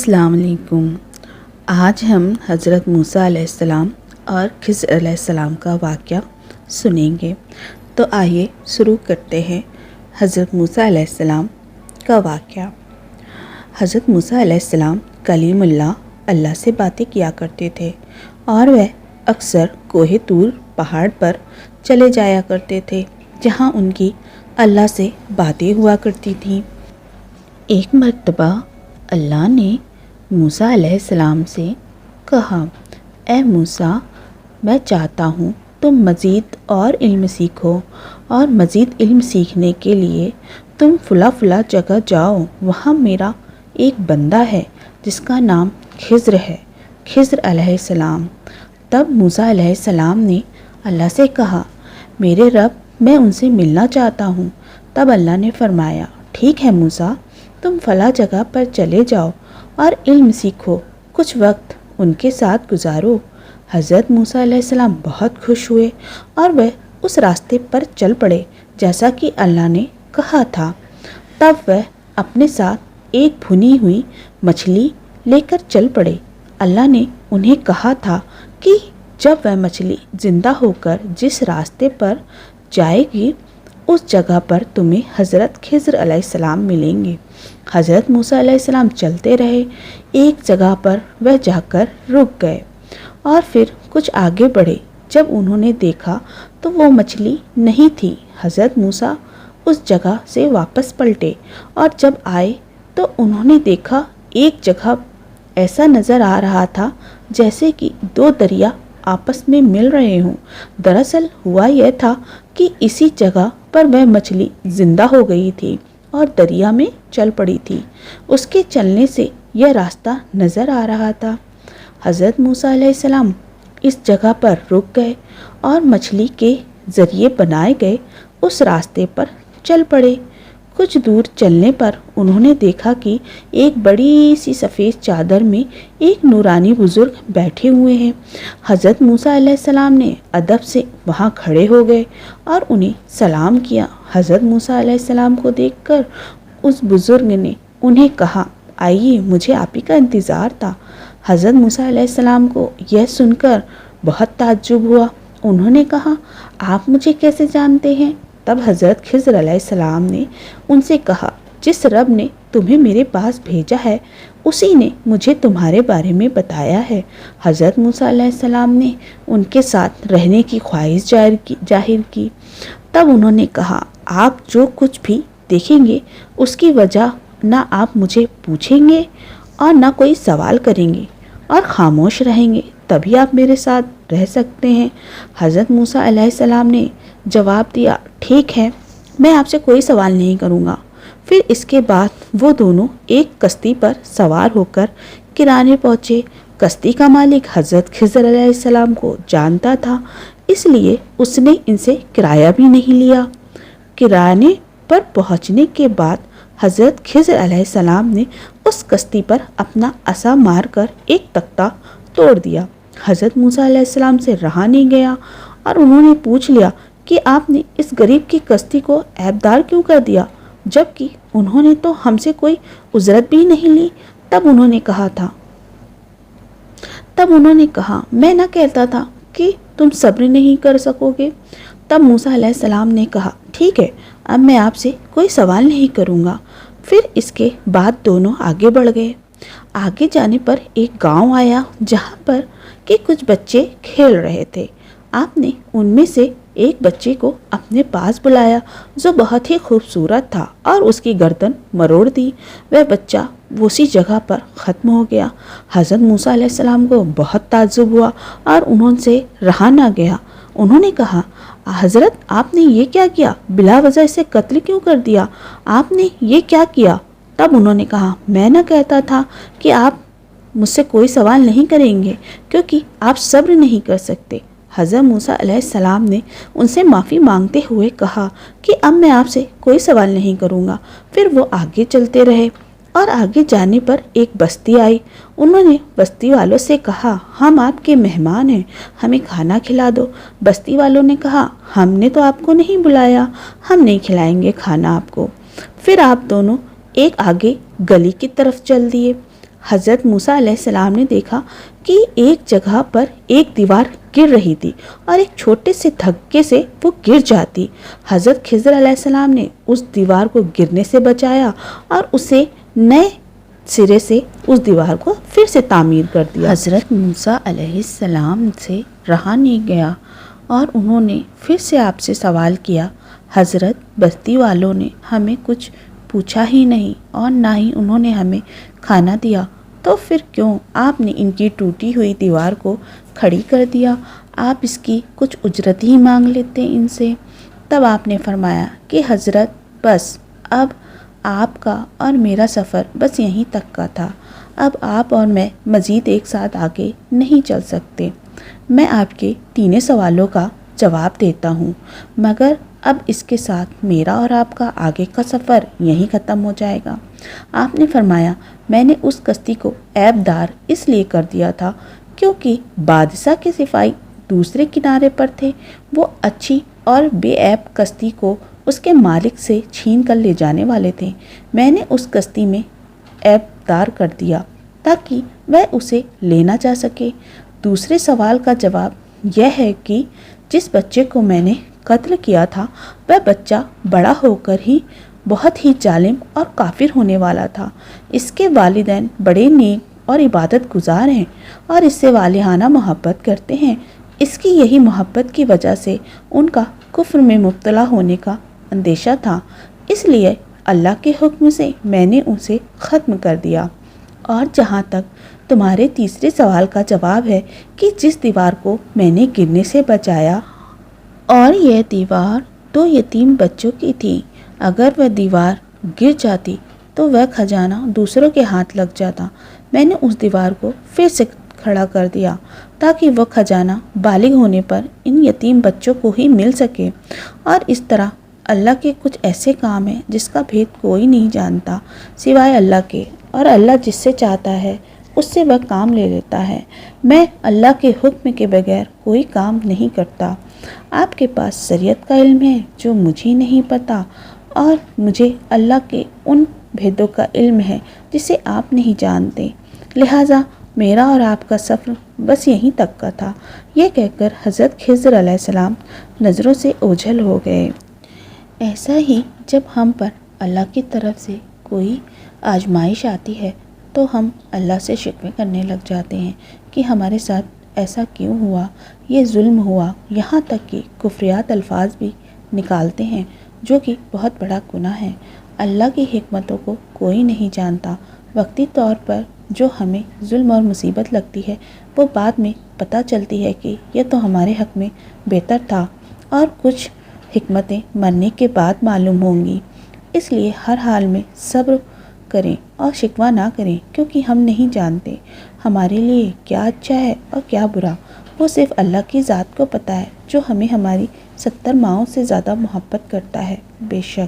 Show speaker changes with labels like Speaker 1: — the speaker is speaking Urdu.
Speaker 1: السلام علیکم۔ آج ہم حضرت موسیٰ علیہ السلام اور خضر علیہ السلام کا واقعہ سنیں گے۔ تو آئیے شروع کرتے ہیں حضرت موسیٰ علیہ السلام کا واقعہ۔ حضرت موسیٰ علیہ السلام کلیم اللہ سے باتیں کیا کرتے تھے اور وہ اکثر کوہ طور پہاڑ پر چلے جایا کرتے تھے جہاں ان کی اللہ سے باتیں ہوا کرتی تھیں۔ ایک مرتبہ اللہ نے موسیٰ علیہ السلام سے کہا، اے موسیٰ، میں چاہتا ہوں تم مزید اور علم سیکھو، اور مزید علم سیکھنے کے لیے تم فلاں جگہ جاؤ، وہاں میرا ایک بندہ ہے جس کا نام خضر ہے، خضر علیہ السلام۔ تب موسیٰ علیہ السلام نے اللہ سے کہا، میرے رب، میں ان سے ملنا چاہتا ہوں۔ تب اللہ نے فرمایا، ٹھیک ہے موسیٰ، تم فلاں جگہ پر چلے جاؤ اور علم سیکھو، کچھ وقت ان کے ساتھ گزارو۔ حضرت موسیٰ علیہ السلام بہت خوش ہوئے اور وہ اس راستے پر چل پڑے جیسا کہ اللہ نے کہا تھا۔ تب وہ اپنے ساتھ ایک بھنی ہوئی مچھلی لے کر چل پڑے۔ اللہ نے انہیں کہا تھا کہ جب وہ مچھلی زندہ ہو کر جس راستے پر جائے گی، اس جگہ پر تمہیں حضرت خضر علیہ السلام ملیں گے۔ حضرت موسیٰ علیہ السلام چلتے رہے، ایک جگہ پر وہ جا کر رک گئے اور پھر کچھ آگے بڑھے۔ جب انہوں نے دیکھا تو وہ مچھلی نہیں تھی۔ حضرت موسیٰ اس جگہ سے واپس پلٹے اور جب آئے تو انہوں نے دیکھا ایک جگہ ایسا نظر آ رہا تھا جیسے کہ دو دریا آپس میں مل رہے ہوں۔ دراصل ہوا یہ تھا کہ اسی جگہ پر وہ مچھلی زندہ ہو گئی تھی اور دریا میں چل پڑی تھی۔ اس کے چلنے سے یہ راستہ نظر آ رہا تھا۔ حضرت موسیٰ علیہ السلام اس جگہ پر رک گئے اور مچھلی کے ذریعے بنائے گئے اس راستے پر چل پڑے۔ کچھ دور چلنے پر انہوں نے دیکھا کہ ایک بڑی سی سفید چادر میں ایک نورانی بزرگ بیٹھے ہوئے ہیں۔ حضرت موسیٰ علیہ السلام نے ادب سے وہاں کھڑے ہو گئے اور انہیں سلام کیا۔ حضرت موسیٰ علیہ السلام کو دیکھ کر اس بزرگ نے انہیں کہا، آئیے، مجھے آپ ہی کا انتظار تھا۔ حضرت موسیٰ علیہ السلام کو یہ سن کر بہت تعجب ہوا۔ انہوں نے کہا، آپ مجھے کیسے جانتے ہیں؟ تب حضرت خضر علیہ السلام نے ان سے کہا، جس رب نے تمہیں میرے پاس بھیجا ہے اسی نے مجھے تمہارے بارے میں بتایا ہے۔ حضرت موسیٰ علیہ السلام نے ان کے ساتھ رہنے کی خواہش ظاہر کی۔ تب انہوں نے کہا، آپ جو کچھ بھی دیکھیں گے اس کی وجہ نہ آپ مجھے پوچھیں گے اور نہ کوئی سوال کریں گے اور خاموش رہیں گے، تبھی آپ میرے ساتھ رہ سکتے ہیں۔ حضرت موسیٰ علیہ السلام نے جواب دیا، ٹھیک ہے، میں آپ سے کوئی سوال نہیں کروں گا۔ پھر اس کے بعد وہ دونوں ایک کشتی پر سوار ہو کر کرانے پہنچے۔ کشتی کا مالک حضرت خضر علیہ السلام کو جانتا تھا، اس لیے اس نے ان سے کرایہ بھی نہیں لیا۔ کرانے پر پہنچنے کے بعد حضرت خضر علیہ السلام نے اس کشتی پر اپنا عصا مار کر ایک تختہ توڑ دیا۔ حضرت موسیٰ علیہ السلام سے رہا نہیں گیا اور انہوں نے پوچھ لیا کہ آپ نے اس غریب کی کشتی کو عیبدار کیوں کر دیا، جبکہ انہوں نے تو ہم سے کوئی اجرت بھی نہیں لی۔ تب انہوں نے کہا، میں نہ کہتا تھا کہ تم صبر نہیں کر سکو گے۔ تب موسیٰ علیہ السلام نے کہا، ٹھیک ہے، اب میں آپ سے کوئی سوال نہیں کروں گا۔ پھر اس کے بعد دونوں آگے بڑھ گئے۔ آگے جانے پر ایک گاؤں آیا جہاں پر کہ کچھ بچے کھیل رہے تھے۔ آپ نے ان میں سے ایک بچے کو اپنے پاس بلایا جو بہت ہی خوبصورت تھا اور اس کی گردن مروڑ دی۔ وہ بچہ اسی جگہ پر ختم ہو گیا۔ حضرت موسیٰ علیہ السلام کو بہت تعجب ہوا اور انہوں سے رہا نہ گیا۔ انہوں نے کہا، حضرت، آپ نے یہ کیا کیا؟ بلا وجہ اسے قتل کیوں کر دیا؟ آپ نے یہ کیا کیا؟ تب انہوں نے کہا، میں نہ کہتا تھا کہ آپ مجھ سے کوئی سوال نہیں کریں گے کیونکہ آپ صبر نہیں کر سکتے۔ حضرت موسیٰ علیہ السلام نے ان سے معافی مانگتے ہوئے کہا کہ اب میں آپ سے کوئی سوال نہیں کروں گا۔ پھر وہ آگے چلتے رہے اور آگے جانے پر ایک بستی آئی۔ انہوں نے بستی والوں سے کہا، ہم آپ کے مہمان ہیں، ہمیں کھانا کھلا دو۔ بستی والوں نے کہا، ہم نے تو آپ کو نہیں بلایا، ہم نہیں کھلائیں گے کھانا آپ کو۔ پھر آپ دونوں ایک آگے گلی کی طرف چل دیے۔ حضرت موسیٰ علیہ السلام نے دیکھا کہ ایک جگہ پر ایک دیوار گر رہی تھی اور ایک چھوٹے سے دھکے سے وہ گر جاتی۔ حضرت خضر علیہ السلام نے اس دیوار کو گرنے سے بچایا اور اسے نئے سرے سے اس دیوار کو پھر سے تعمیر کر دیا۔ حضرت موسیٰ علیہ السلام سے رہا نہیں گیا اور انہوں نے پھر سے آپ سے سوال کیا، حضرت بستی والوں نے ہمیں کچھ پوچھا ہی نہیں اور نہ ہی انہوں نے ہمیں کھانا دیا، تو پھر کیوں آپ نے ان کی ٹوٹی ہوئی دیوار کو کھڑی کر دیا؟ آپ اس کی کچھ اجرت ہی مانگ لیتے ان سے۔ تب آپ نے فرمایا کہ حضرت بس اب آپ کا اور میرا سفر بس یہیں تک کا تھا، اب آپ اور میں مزید ایک ساتھ آگے نہیں چل سکتے۔ میں آپ کے تینوں سوالوں کا جواب دیتا ہوں، مگر اب اس کے ساتھ میرا اور آپ کا آگے کا سفر یہیں ختم ہو جائے گا۔ آپ نے فرمایا، میں نے اس کشتی کو عیب دار اس لیے کر دیا تھا کیونکہ بادشاہ کے سپاہی دوسرے کنارے پر تھے۔ وہ اچھی اور بے عیب کشتی کو اس کے مالک سے چھین کر لے جانے والے تھے۔ میں نے اس کشتی میں عیب دار کر دیا تاکہ وہ اسے لینا چاہ سکے۔ دوسرے سوال کا جواب یہ ہے کہ جس بچے کو میں نے قتل کیا تھا وہ بچہ بڑا ہو کر ہی بہت ہی ظالم اور کافر ہونے والا تھا۔ اس کے والدین بڑے نیک اور عبادت گزار ہیں اور اس سے والہانہ محبت کرتے ہیں۔ اس کی یہی محبت کی وجہ سے ان کا کفر میں مبتلا ہونے کا اندیشہ تھا، اس لیے اللہ کے حکم سے میں نے اسے ختم کر دیا۔ اور جہاں تک تمہارے تیسرے سوال کا جواب ہے کہ جس دیوار کو میں نے گرنے سے بچایا اور یہ دیوار 2 یتیم بچوں کی تھی، اگر وہ دیوار گر جاتی تو وہ خزانہ دوسروں کے ہاتھ لگ جاتا۔ میں نے اس دیوار کو پھر سے کھڑا کر دیا تاکہ وہ خزانہ بالغ ہونے پر ان یتیم بچوں کو ہی مل سکے۔ اور اس طرح اللہ کے کچھ ایسے کام ہیں جس کا بھید کوئی نہیں جانتا سوائے اللہ کے، اور اللہ جس سے چاہتا ہے اس سے وہ کام لے لیتا ہے۔ میں اللہ کے حکم کے بغیر کوئی کام نہیں کرتا۔ آپ کے پاس شریعت کا علم ہے جو مجھے نہیں پتا، اور مجھے اللہ کے ان بھیدوں کا علم ہے جسے آپ نہیں جانتے، لہٰذا میرا اور آپ کا سفر بس یہیں تک کا تھا۔ یہ کہہ کر حضرت خضر علیہ السلام نظروں سے اوجھل ہو گئے۔ ایسا ہی جب ہم پر اللہ کی طرف سے کوئی آزمائش آتی ہے تو ہم اللہ سے شکوے کرنے لگ جاتے ہیں کہ ہمارے ساتھ ایسا کیوں ہوا، یہ ظلم ہوا، یہاں تک کہ کفریات الفاظ بھی نکالتے ہیں جو کہ بہت بڑا گناہ ہے۔ اللہ کی حکمتوں کو کوئی نہیں جانتا۔ وقتی طور پر جو ہمیں ظلم اور مصیبت لگتی ہے وہ بعد میں پتہ چلتی ہے کہ یہ تو ہمارے حق میں بہتر تھا، اور کچھ حکمتیں مرنے کے بعد معلوم ہوں گی۔ اس لیے ہر حال میں صبر کریں اور شکوہ نہ کریں، کیونکہ ہم نہیں جانتے ہمارے لیے کیا اچھا ہے اور کیا برا۔ وہ صرف اللہ کی ذات کو پتہ ہے جو ہمیں ہماری 70 ماؤں سے زیادہ محبت کرتا ہے۔ بے شک